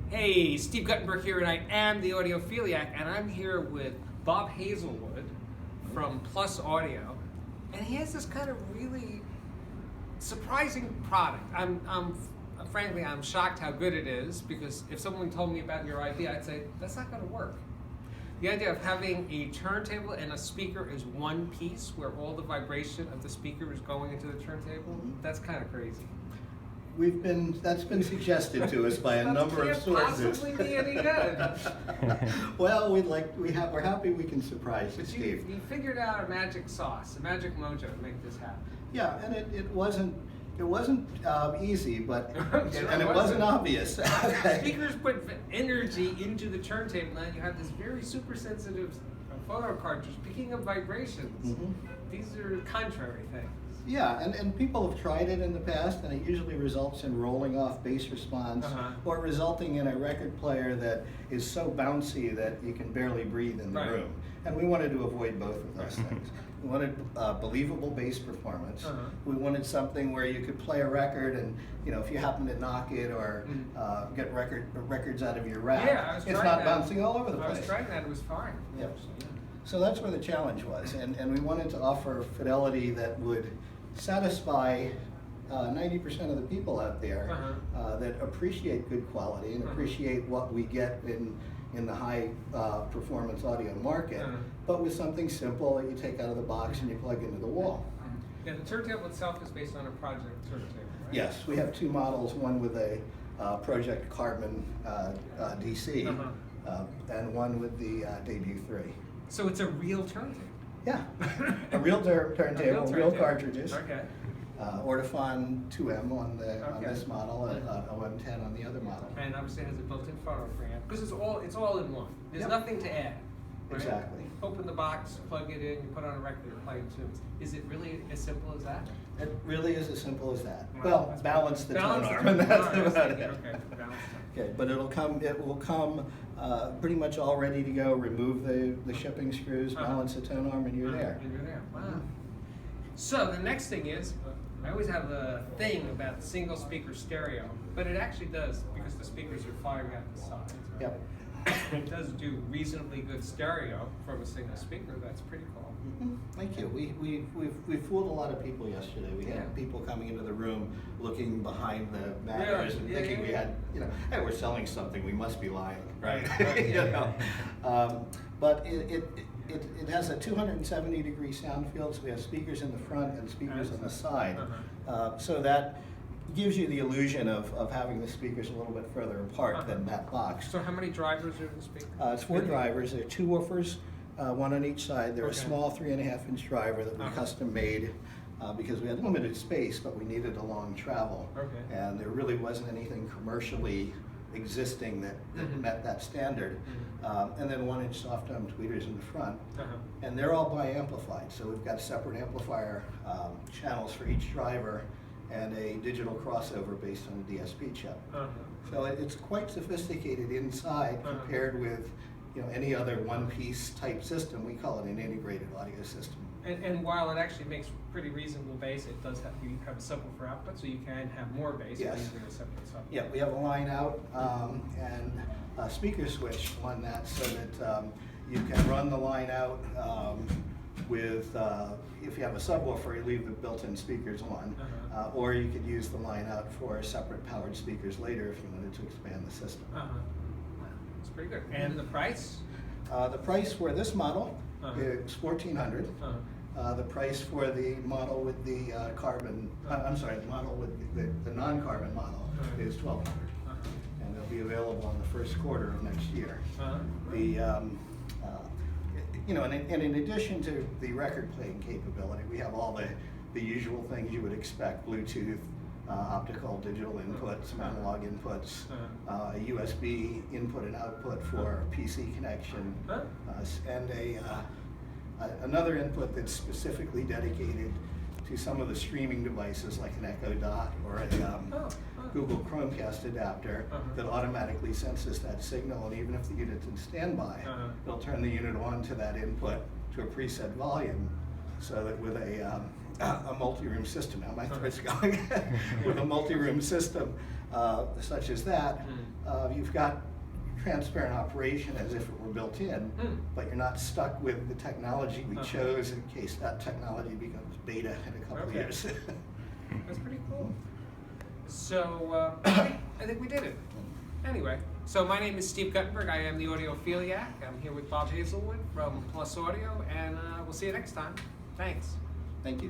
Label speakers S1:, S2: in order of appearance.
S1: Hey, Steve Guttenberg here, and I am the Audiophiliac, and I'm here with Bob Hazelwood from Plus Audio, and he has this kind of really surprising product. Frankly, I'm shocked how good it is, because if someone told me about your idea, I'd say, that's not going to work. The idea of having a turntable and a speaker is one piece, where all the vibration of the speaker is going into the turntable, that's kind of crazy.
S2: That's been suggested to us by a number of sources.
S1: Possibly be any good.
S2: Well, we're happy we can surprise you, Steve.
S1: You figured out a magic sauce, a magic mojo to make this happen.
S2: Yeah, and it wasn't easy, but
S1: Sure
S2: and it wasn't obvious.
S1: Speakers put energy into the turntable, and you have this very super sensitive photo cartridge picking up vibrations.
S2: Mm-hmm.
S1: These are contrary things.
S2: Yeah, and people have tried it in the past, and it usually results in rolling off bass response, or resulting in a record player that is so bouncy that you can barely breathe in the room. And we wanted to avoid both of those things. We wanted believable bass performance. We wanted something where you could play a record, and if you happen to knock it or get records out of your rack, it's not bouncing all over the place.
S1: I was trying that; it was fine.
S2: Yep. So that's where the challenge was, and we wanted to offer fidelity that would satisfy 90% of the people out there that appreciate good quality and appreciate what we get in the high performance audio market, but with something simple that you take out of the box and you plug into the wall.
S1: Yeah, the turntable itself is based on a Project turntable, right?
S2: Yes, we have two models, one with a Project Carbon DC and one with the Debut 3.
S1: So it's a real turntable?
S2: Yeah, a real turntable, real cartridges.
S1: Okay.
S2: Ortofon 2M on this model, OM10 on the other model.
S1: And obviously it has a built-in phono preamp, because it's all in one. There's nothing to add. Right?
S2: Exactly.
S1: Open the box, plug it in, you put on a record, and play tunes. Is it really as simple as that?
S2: It really is as simple as that.
S1: Wow,
S2: Well, balance the tone arm, and that's about it.
S1: Okay, balance the
S2: Okay, but it will come pretty much all ready to go. Remove the shipping screws, balance the tone arm, and you're there.
S1: And you're there. Wow. So the next thing is, I always have a thing about single speaker stereo, but it actually does, because the speakers are firing out the sides. Right?
S2: Yep.
S1: It does do reasonably good stereo from a single speaker. That's pretty cool.
S2: Thank you. We fooled a lot of people yesterday. We had people coming into the room looking behind the matters and thinking we had, hey, we're selling something. We must be lying, right? But it has a 270-degree sound field, so we have speakers in the front and speakers on the side. So that gives you the illusion of having the speakers a little bit further apart than that box.
S1: So how many drivers are in the speaker?
S2: It's 4 drivers. There are 2 woofers, one on each side. They're a small 3.5-inch driver that we custom made because we had limited space, but we needed a long travel. And there really wasn't anything commercially existing that met that standard. And then 1-inch soft dome tweeters in the front. And they're all bi-amplified, so we've got separate amplifier channels for each driver and a digital crossover based on a DSP chip. So it's quite sophisticated inside compared with any other one-piece type system. We call it an integrated audio system.
S1: And while it actually makes pretty reasonable bass, it does have a subwoofer output, so you can have more bass using a separate subwoofer. Yeah,
S2: we have a line out and a speaker switch on that, so that you can run the line out with, if you have a subwoofer, you leave the built-in speakers on, or you could use the line out for separate powered speakers later if you wanted to expand the system.
S1: That's pretty good. And the price?
S2: The price for this model is $1,400. The price for the model with the carbon, the model with the non-carbon model is $1,200. And they'll be available in the first quarter of next year. And in addition to the record playing capability, we have all the usual things you would expect: Bluetooth, optical, digital input, some analog inputs, a USB input and output for PC connection, and another input that's specifically dedicated to some of the streaming devices like an Echo Dot or a Google Chromecast adapter that automatically senses that signal, and even if the unit's in standby, it'll turn the unit on to that input to a preset volume, so that with a multi-room system, now my throat's going, with a multi-room system, such as that, you've got transparent operation as if it were built in, but you're not stuck with the technology we chose in case that technology becomes beta in a couple of years.
S1: That's pretty cool. So I think we did it. Anyway, so my name is Steve Guttenberg. I am the audiophiliac. I'm here with Bob Hazelwood from Plus Audio, and we'll see you next time. Thanks.
S2: Thank you.